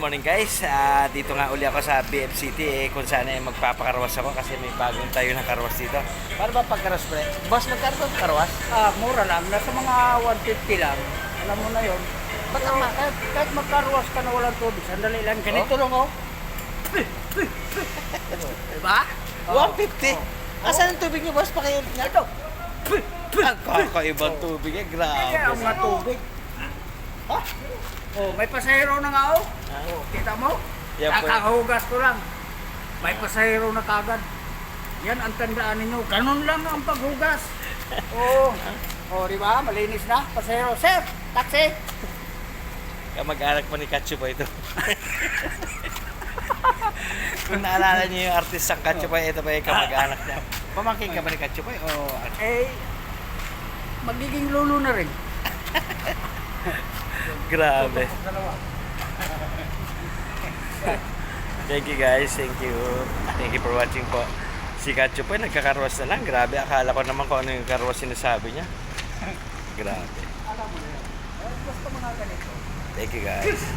morning guys. Dito nga uli ako sa BF City kung saan magpapakarwas ako kasi may bagong tayo ng karwas dito. Para ba pagkarwas pre? Boss, magkano ba karwas? Mura lang. Nasa mga 150 lang. Alam mo na yun. Kahit magkarwas ka na walang tubig, sandali lang. Ganito lang oh. Diba? 150? Asan ang tubig niyo boss? Pakiulit nga. Ito. Ang kakaibang tubig eh. Kaya ang Grabe. mga tubig. Ha? Oh, may pasahero na nga oh. Oh, kita mo? Yan po. Kakahugas ko lang. May pasahero na kagad. Yan ang tandaan ninyo. Ganun lang ang paghugas. Oh. Oh, di ba? Malinis na. Pasahero. Sir, taxi. Kamag-anak pa ni Katsu pa ito. Kung naalala niyo yung artist ng Katsu pa, ito pa yung kamag-anak niya. Pamangkin ka ba ni Katsu pa? Oh, Magiging lolo na rin. grabe. Thank you guys, thank you. Thank you for watching po. Si Katsu po nagkakarwas na lang. Grabe, akala ko naman kung ano yung karwas sinasabi niya. Grabe. Alam mo na yan. Basta mga ganito. Thank you guys.